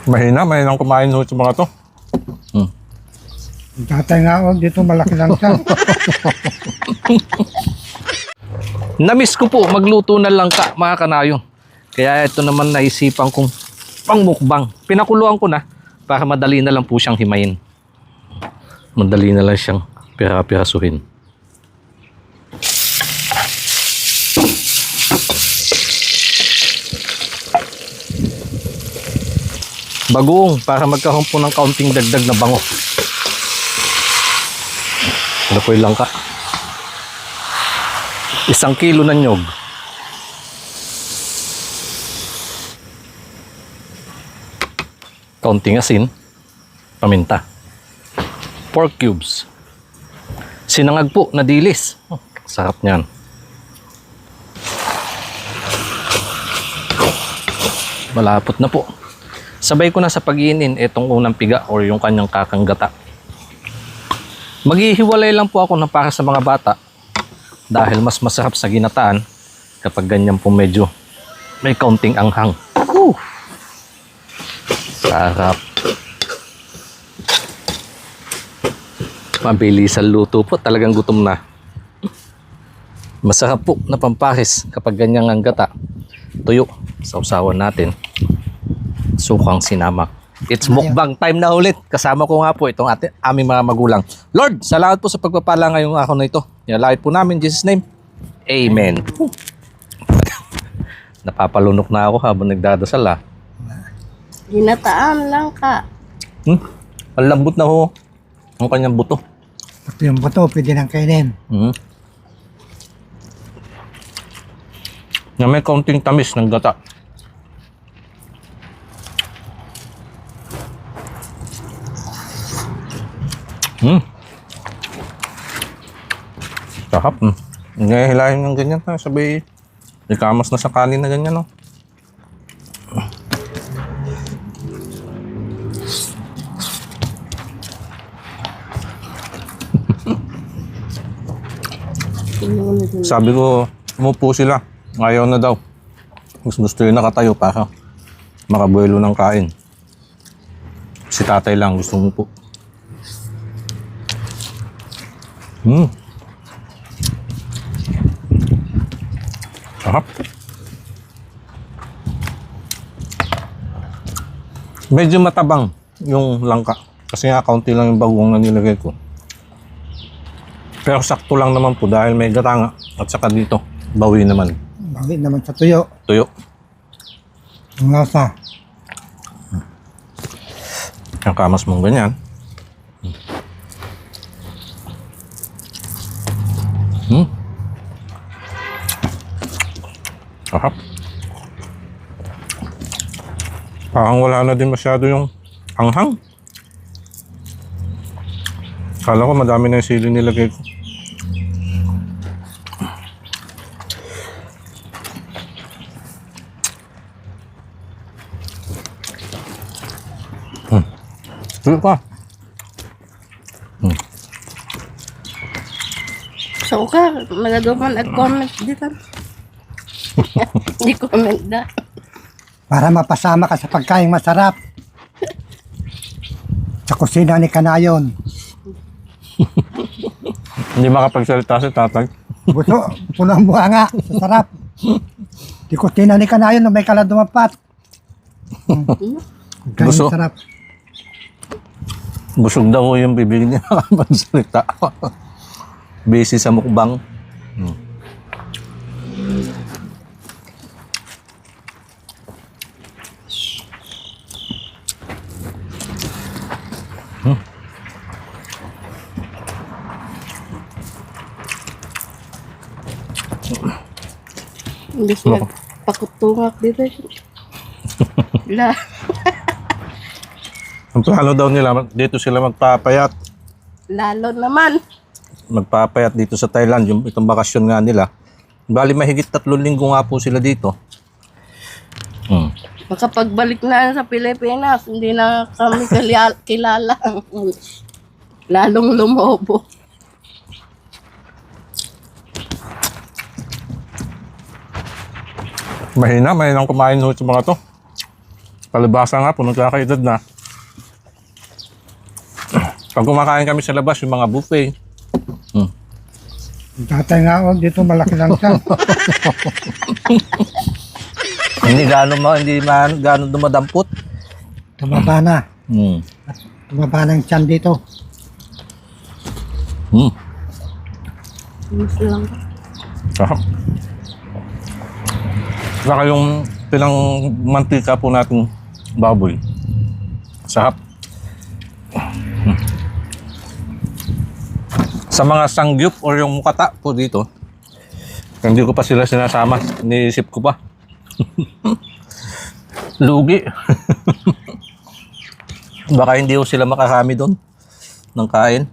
Mahinang kumain ho sa mga to. Tatay nga ako dito, malaki lang siya. Namiss ko po magluto ng langka, mga kanayon. Kaya ito naman naisipan kong pangmukbang. Pinakuluan ko na para madali na lang po siyang himayin. Madali na lang siyang pira-pirasuhin. Bagoong para magkaroon po ng kaunting dagdag na bango. Ano po yung langka? 1 kilo na nyog. Kaunting asin. Paminta. Pork cubes. Sinangag po na dilis. Sarap niyan. Malapot na po. Sabay ko na sa pag-iinin itong unang piga or yung kanyang kakanggata. Maghihiwalay lang po ako na para sa mga bata dahil mas masarap sa ginataan kapag ganyan po medyo may kaunting anghang. Sarap. Mabilis ang luto po, talagang gutom na. Masarap po na pampares kapag ganyang ang gata. Tuyo, sausawan natin. Sukang sinamak. It's mukbang time na ulit. Kasama ko nga po itong aming mga magulang. Lord, salamat po sa pagpapala ngayong araw na ito. Nilalait po namin in Jesus' name. Amen. Napapalunok na ako habang nagdadasal ah. Ginataan lang ka. Ang lambot na ho. Ang kanyang buto. Pati yung buto, pwede nang kainin. Na may kaunting tamis ng gata. Sarap. Ngahilahin ng ganyan ha. Sabi, ikamas na sa kanin na ganyan no. Sabi ko, umupo sila. Ayaw na daw. Gusto yun nakatayo para makabuelo ng kain. Si tatay lang gusto umupo. Sarap. Medyo matabang yung langka. Kasi nga kaunti lang yung bagong na nilagay ko. Pero sakto lang naman po dahil may gata nga. At saka dito, bawi naman. Bawi naman sa tuyo. Tuyo. Ang lasa. Yung kamas mong ganyan. Sarap. Parang wala na din masyado yung anghang. Kala ko madami na yung sili nilagay ko. Tuloy pa. So ka, nagaduman nag-comment dito. Hindi comment na. Para mapasama ka sa pagkain masarap. Sa kusina ni Kanayon. Hindi makapagsalita si tatay. Gusto, puno ang buhanga. Sa sarap. Di kusina ni Kanayon na may kaladumapat. Kain Gusto. sarap. Busog daw ho yung bibig niya nakapagsalita. Busy sa mukbang. Hindi siya pakutungak dito. La. Ang plano daw nila, dito sila magpapayat. Lalo naman. Magpapayat dito sa Thailand, yung itong bakasyon nga nila. Bali mahigit 3 linggo nga po sila dito. Makapagbalik na sa Pilipinas, hindi na kami kilala. Lalong lumobo. Mahinang kumain ho sa mga to. Palibasa nga po, nagkakaedad na. Pag kumakain kami sa labas, yung mga buffet. Yung tatay nga oh, dito malaki lang siya. Hindi gaano dumadampot. Tumaba na. Hmm. Tumaba ng tiyan dito. Hmm. Mas lang. Sarap. Saka yung pinang-mantika po natin baboy. Sarap. Sa mga sangyup or yung mukata po dito, hindi ko pa sila sinasama. Iniisip ko pa. Lugi. Baka hindi ko sila makakami doon ng kain.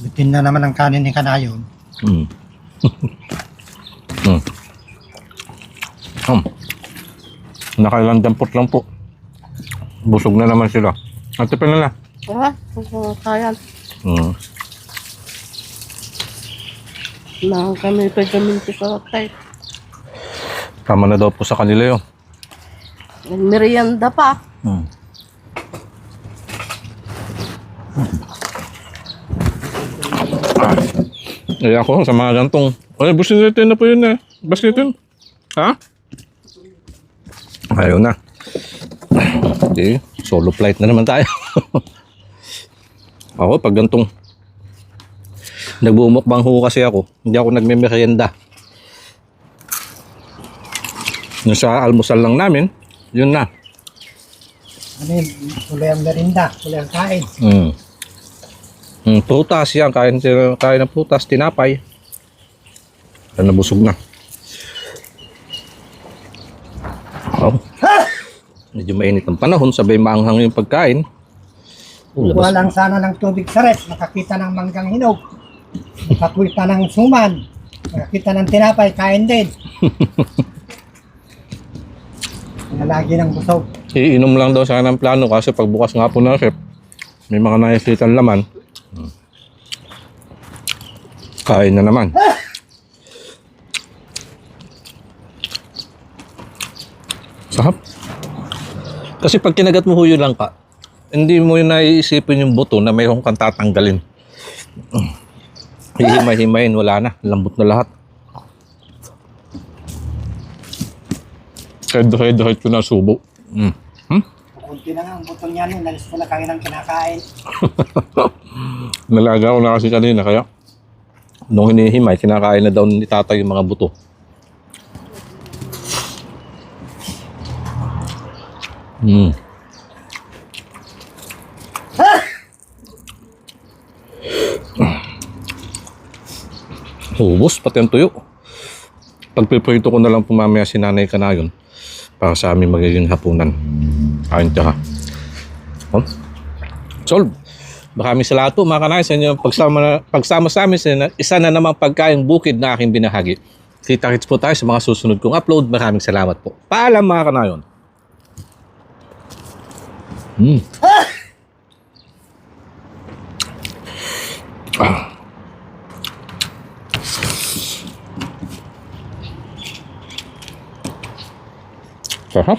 Bitin na naman ang kanin ni Kanayon. Hmm. Nakailang dampot lang po. Busog na naman sila. Ate pa na. Kaya Hmm. na kami pagkaminti ko tayo. Tama na daw po sa kanila yun. Merienda pa. Hmm. Eh ako, sa mga gantong. Ay, busin natin na po yun eh. Basketin. Ha? Ayaw na. Hindi, solo flight na naman tayo. Ako, pag gantong nagbumukbang ho kasi ako, hindi ako nagme-merienda. Yung sa almusal lang namin, yun na. Ano yun? Tuloy ang merinda. Tuloy ang kain. Prutas yan, kain ng prutas, tinapay. Nabusog na. Oh. Medyo mainit ang panahon, sabay maanghang yung pagkain. Kuha lang sana ng tubig sa ref. Nakakita ng manggang hinog. Nakakita ng suman. Nakakita ng tinapay. Kain din. Nalagi ng busog. Iinom lang daw sana ng plano kasi pagbukas nga po ng ref, may mga nakikitang laman. Kain na naman. Sarap. Kasi pag kinagat mo huyo lang ka, hindi mo yun naiisipin yung buto na mayroong kang tatanggalin. Hihimay-himayin, wala na. Lambot na lahat. Head ko na subo. Kunti na nga ang butol niya nun. Nalis ko na kami ng kinakain. Nalaga ko na kasi kanina kaya nung hinihimay, kinakain na daw ni tatay yung mga buto. Ubos, pati ang tuyo. Pagpiprito ko na lang po mamaya si Nanay Kanayon para sa aming magiging hapunan. Kain ka. Oh. Solve. Maraming salamat po mga kanay sa inyong pagsama sa amin sa isa na namang pagkain bukid na aking binahagi. Kita-kits po tayo sa mga susunod kong upload. Maraming salamat po. Paalam mga kanayon. Sarap.